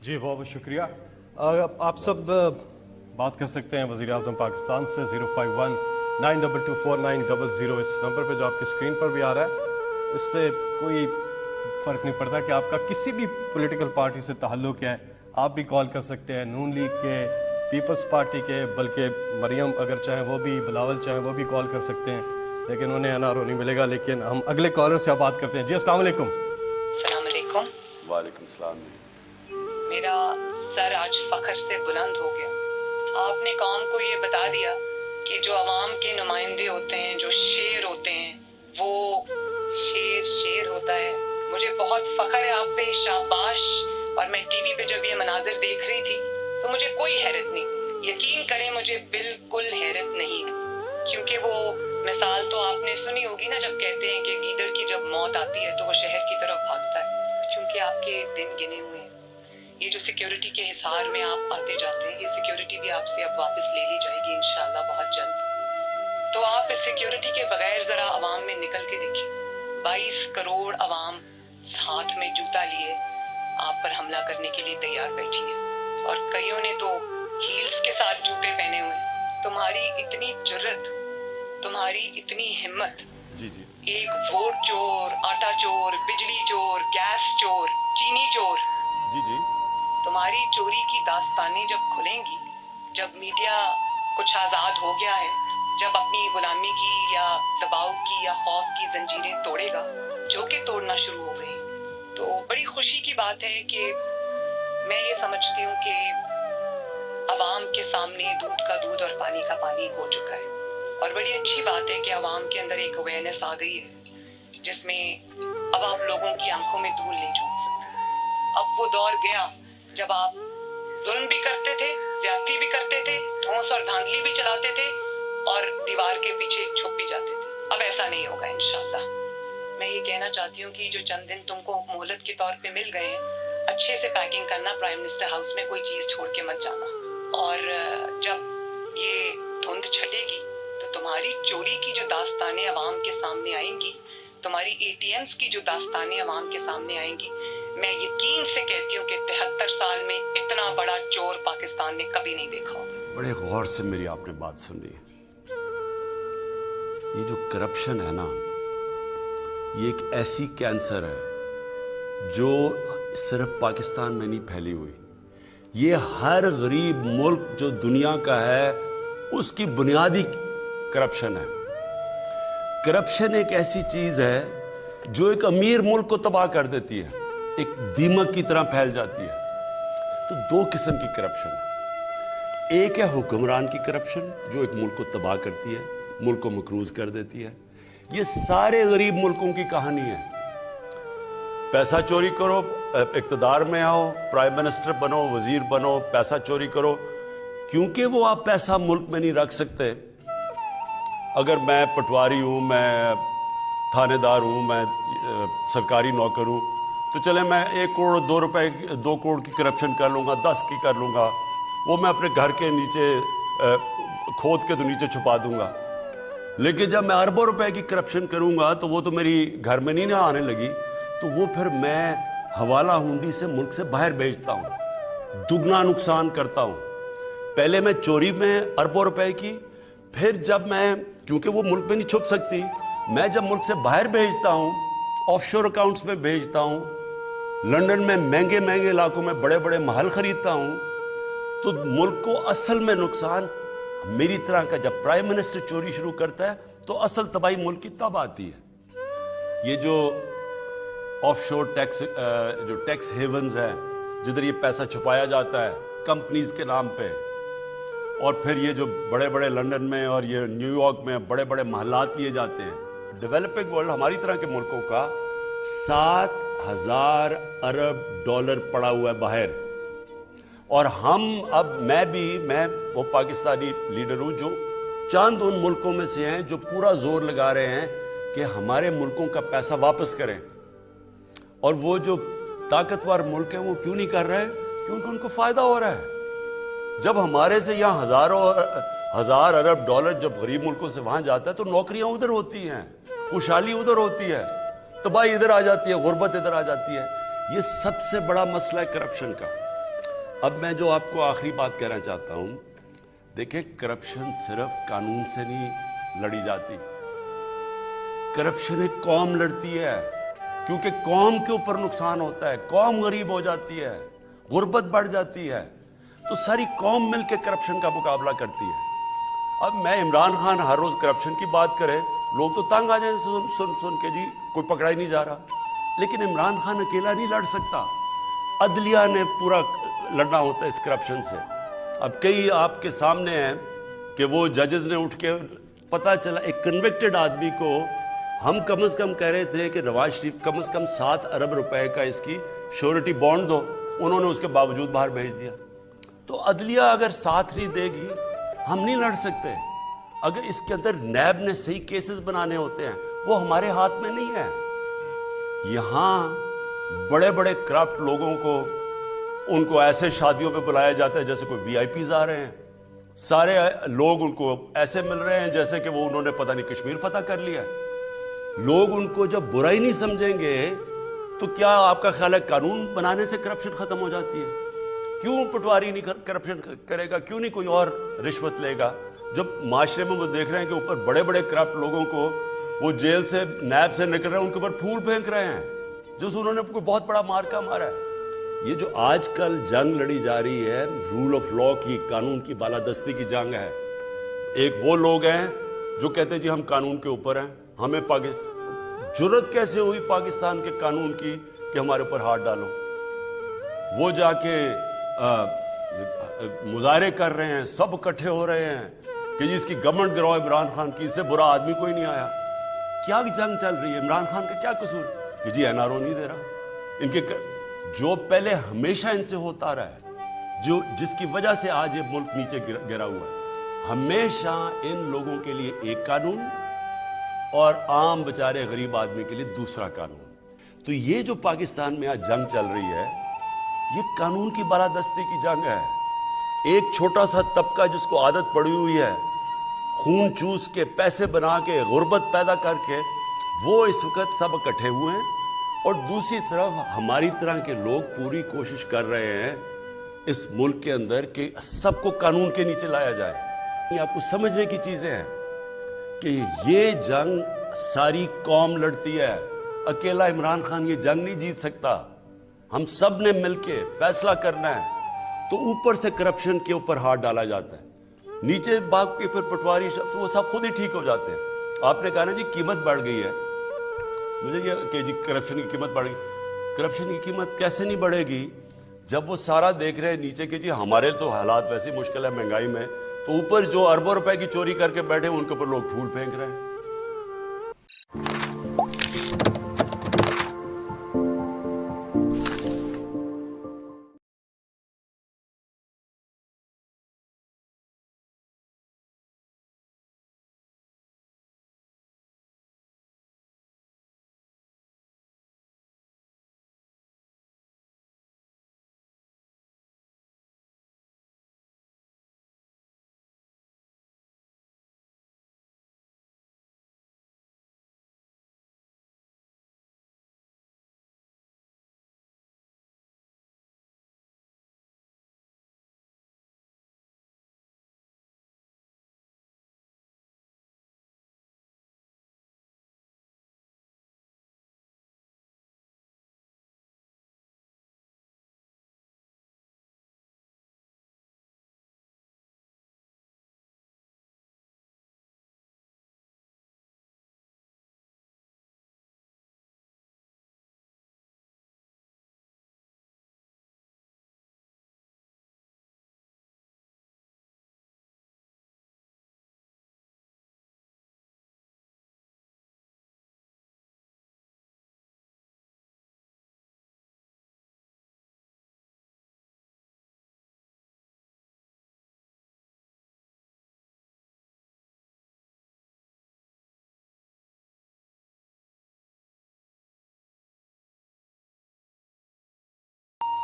जी बहुत बहुत शुक्रिया। आप सब बात कर सकते हैं वज़ीर आज़म पाकिस्तान से 051-9224900 इस नंबर पे जो आपकी स्क्रीन पर भी आ रहा है। इससे कोई फ़र्क नहीं पड़ता कि आपका किसी भी पॉलिटिकल पार्टी से ताल्लुक़ है, आप भी कॉल कर सकते हैं, नून लीग के, पीपल्स पार्टी के, बल्कि मरियम अगर चाहें वो भी, बिलावल चाहें वो भी कॉल कर सकते हैं, लेकिन उन्हें एनआरओ नहीं मिलेगा। लेकिन हम अगले कॉलर से आप बात करते हैं। जी अस्सलाम वालेकुम। अस्सलाम वालेकुम। वालेकुम सलाम। मेरा सर आज फख्र से बुलंद हो गया। आपने कौम को ये बता दिया कि जो अवाम के नुमाइंदे होते हैं, जो शेर होते हैं, वो शेर होता है। मुझे बहुत फख्र है आप पे, शाबाश। और मैं टीवी पे जब ये मनाजिर देख रही थी तो मुझे कोई हैरत नहीं, यकीन करें मुझे बिल्कुल हैरत नहीं है, क्योंकि वो मिसाल तो आपने सुनी होगी ना, जब कहते हैं कि गीदड़ की जब मौत आती है तो वो शहर की तरफ भागता है, क्योंकि आपके दिन गिने हुए हैं। ये जो सिक्योरिटी के हिसार में आप आते जाते हैं, ये सिक्योरिटी भी आपसे अब वापस ले ली जाएगी इंशाल्लाह बहुत जल्द। तो आप इस सिक्योरिटी के बगैर जरा अवाम में निकल के देखिए। 22 करोड़ अवाम हाथ में जूता लिए आप पर हमला करने के लिए तैयार बैठी है, और कईयों ने तो हील्स के साथ जूते पहने हुए। तुम्हारी इतनी जुर्रत, तुम्हारी इतनी हिम्मत। जी जी। एक वोट चोर, आटा चोर, बिजली चोर, गैस चोर, चीनी चोर। जी जी। तुम्हारी चोरी की दास्तानें जब खुलेंगी, जब मीडिया कुछ आज़ाद हो गया है, जब अपनी गुलामी की या दबाव की या खौफ की जंजीरें तोड़ेगा, जो कि तोड़ना शुरू हो गई, तो बड़ी खुशी की बात है कि मैं ये समझती हूँ कि अवाम के सामने दूध का दूध और पानी का पानी हो चुका है। और बड़ी अच्छी बात है कि अवाम के अंदर एक अवेयरनेस आ गई है, जिसमें अब आप लोगों की आंखों में धूल नहीं झोंक सकते। अब वो दौर गया जब आप जुल्म भी करते थे, ज्यादती भी करते थे, ठोस और धांधली भी चलाते थे, और दीवार के पीछे छुप भी जाते थे। अब ऐसा नहीं होगा इंशाल्लाह। मैं ये कहना चाहती हूँ कि जो चंद दिन तुमको मोहलत के तौर पे मिल गए हैं, अच्छे से पैकिंग करना, प्राइम मिनिस्टर हाउस में कोई चीज़ छोड़ के मत जाना। और जब ये धुंध छटेगी तो तुम्हारी चोरी की जो दास्तानें अवाम के सामने आएंगी, तुम्हारी ATMs की जो दास्तानें अवाम के सामने आएंगी, मैं यकीन से कहती हूँ कि 73 साल में इतना बड़ा चोर पाकिस्तान ने कभी नहीं देखा होगा। बड़े गौर से मेरी आपने बात सुनी। ये जो करप्शन है ना, ये एक ऐसी कैंसर है जो सिर्फ पाकिस्तान में नहीं फैली हुई, ये हर गरीब मुल्क जो दुनिया का है उसकी बुनियादी करप्शन है। करप्शन एक ऐसी चीज है जो एक अमीर मुल्क को तबाह कर देती है, एक दीमक की तरह फैल जाती है। तो दो किस्म की करप्शन है, एक है हुक्मरान की करप्शन जो एक मुल्क को तबाह करती है, मुल्क को मकरूज कर देती है। ये सारे गरीब मुल्कों की कहानी है। पैसा चोरी करो, इक़्तिदार में आओ, प्राइम मिनिस्टर बनो, वजीर बनो, पैसा चोरी करो, क्योंकि वो आप पैसा मुल्क में नहीं रख सकते। अगर मैं पटवारी हूँ, मैं थानेदार हूँ, मैं सरकारी नौकर हूँ, तो चले मैं 1 करोड़ 2 रुपए 2 करोड़ की करप्शन कर लूँगा, 10 की कर लूँगा, वो मैं अपने घर के नीचे खोद के तो नीचे छुपा दूँगा। लेकिन जब मैं अरबों रुपए की करप्शन करूँगा तो वो तो मेरी घर में नहीं ना आने लगी, तो वो फिर मैं हवाला हुंडी से मुल्क से बाहर भेजता हूँ, दुगना नुकसान करता हूँ। पहले मैं चोरी में अरबों रुपए की, फिर जब मैं, क्योंकि वो मुल्क में नहीं छुप सकती, मैं जब मुल्क से बाहर भेजता हूँ, ऑफशोर अकाउंट्स में भेजता हूँ, लंदन में महंगे महंगे इलाकों में बड़े बड़े महल खरीदता हूँ, तो मुल्क को असल में नुकसान मेरी तरह का। जब प्राइम मिनिस्टर चोरी शुरू करता है तो असल तबाही मुल्क की तब आती है। ये जो ऑफशोर टैक्स, जो टैक्स हेवन्स हैं, जिधर ये पैसा छुपाया जाता है कंपनीज के नाम पे, और फिर ये जो बड़े बड़े लंदन में और ये न्यूयॉर्क में बड़े बड़े महलात लिए जाते हैं। डेवलपिंग वर्ल्ड हमारी तरह के मुल्कों का 7,000 अरब डॉलर पड़ा हुआ है बाहर, और हम अब मैं वो पाकिस्तानी लीडर हूं जो चंद उन मुल्कों में से हैं जो पूरा जोर लगा रहे हैं कि हमारे मुल्कों का पैसा वापस करें। और वो जो ताकतवर मुल्क हैं वो क्यों नहीं कर रहे? क्योंकि उनको फायदा हो रहा है। जब हमारे से यहाँ हजार अरब डॉलर जब गरीब मुल्कों से वहां जाता है तो नौकरियां उधर होती हैं, खुशहाली उधर होती है, तबाही इधर आ जाती है, गुर्बत इधर आ जाती है। ये सबसे बड़ा मसला है करप्शन का। اب میں جو آپ کو آخری بات کہنا چاہتا ہوں، دیکھیں کرپشن صرف قانون سے نہیں لڑی جاتی، کرپشن ایک قوم لڑتی ہے، کیونکہ قوم کے اوپر نقصان ہوتا ہے، قوم غریب ہو جاتی ہے، غربت بڑھ جاتی ہے، تو ساری قوم مل کے کرپشن کا مقابلہ کرتی ہے۔ اب میں عمران خان ہر روز کرپشن کی بات کرے، لوگ تو تنگ آ جائیں سن کے، جی کوئی پکڑا ہی نہیں جا رہا، لیکن عمران خان اکیلا نہیں لڑ سکتا، عدلیہ نے پورا لڑنا ہوتا ہے اس کرپشن سے۔ اب کئی آپ کے سامنے ہیں کہ وہ ججز نے اٹھ کے، پتہ چلا ایک کنوکٹڈ آدمی کو ہم کم از کم کہہ رہے تھے کہ نواز شریف کم از کم 7 ارب روپے کا اس کی شیورٹی بانڈ دو، انہوں نے اس کے باوجود باہر بھیج دیا۔ تو عدلیہ اگر ساتھ نہیں دے گی ہم نہیں لڑ سکتے۔ اگر اس کے اندر نیب نے صحیح کیسز بنانے ہوتے ہیں، وہ ہمارے ہاتھ میں نہیں ہے۔ یہاں بڑے بڑے کرپٹ لوگوں کو ان کو ایسے شادیوں پہ بلایا جاتا ہے جیسے کوئی وی آئی پیز آ رہے ہیں، سارے لوگ ان کو ایسے مل رہے ہیں جیسے کہ وہ انہوں نے پتہ نہیں کشمیر فتح کر لیا ہے۔ لوگ ان کو جب برا ہی نہیں سمجھیں گے تو کیا آپ کا خیال ہے قانون بنانے سے کرپشن ختم ہو جاتی ہے؟ کیوں پٹواری نہیں کرپشن کرے گا؟ کیوں نہیں کوئی اور رشوت لے گا؟ جب معاشرے میں وہ دیکھ رہے ہیں کہ اوپر بڑے بڑے کرپٹ لوگوں کو وہ جیل سے نیب سے نکل رہے ہیں، ان کے اوپر پھول پھینک رہے ہیں جو انہوں نے کوئی بہت بڑا مارکا مارا ہے۔ یہ جو آج کل جنگ لڑی جا رہی ہے رول آف لا کی، قانون کی بالادستی کی جنگ ہے۔ ایک وہ لوگ ہیں جو کہتے ہیں جی ہم قانون کے اوپر ہیں، ہمیں جرت کیسے ہوئی پاکستان کے قانون کی کہ ہمارے اوپر ہاتھ ڈالو؟ وہ جا کے مظاہرے کر رہے ہیں، سب اکٹھے ہو رہے ہیں کہ جی اس کی گورنمنٹ گراؤ عمران خان کی، اس سے برا آدمی کوئی نہیں آیا۔ کیا جنگ چل رہی ہے؟ عمران خان کا کیا قصور کہ جی این آر او نہیں دے رہا؟ ان کے جو پہلے ہمیشہ ان سے ہوتا رہا ہے، جس کی وجہ سے آج یہ ملک نیچے گرا ہوا ہے، ہمیشہ ان لوگوں کے لیے ایک قانون اور عام بیچارے غریب آدمی کے لیے دوسرا قانون۔ تو یہ جو پاکستان میں آج جنگ چل رہی ہے، یہ قانون کی بالادستی کی جنگ ہے۔ ایک چھوٹا سا طبقہ جس کو عادت پڑی ہوئی ہے خون چوس کے، پیسے بنا کے، غربت پیدا کر کے، وہ اس وقت سب اکٹھے ہوئے ہیں، اور دوسری طرف ہماری طرح کے لوگ پوری کوشش کر رہے ہیں اس ملک کے اندر کہ سب کو قانون کے نیچے لایا جائے۔ یہ آپ کو سمجھنے کی چیزیں ہیں کہ یہ جنگ ساری قوم لڑتی ہے، اکیلا عمران خان یہ جنگ نہیں جیت سکتا، ہم سب نے مل کے فیصلہ کرنا ہے۔ تو اوپر سے کرپشن کے اوپر ہاتھ ڈالا جاتا ہے، نیچے باغ کے پھر پٹواری وہ سب خود ہی ٹھیک ہو جاتے ہیں۔ آپ نے کہا نا جی قیمت بڑھ گئی ہے، مجھے یہ کہ جی کرپشن کی قیمت بڑھ گئی، کرپشن کی قیمت کیسے نہیں بڑھے گی جب وہ سارا دیکھ رہے ہیں نیچے کہ جی ہمارے تو حالات ویسے مشکل ہے مہنگائی میں، تو اوپر جو اربوں روپے کی چوری کر کے بیٹھے ان کے اوپر لوگ پھول پھینک رہے ہیں۔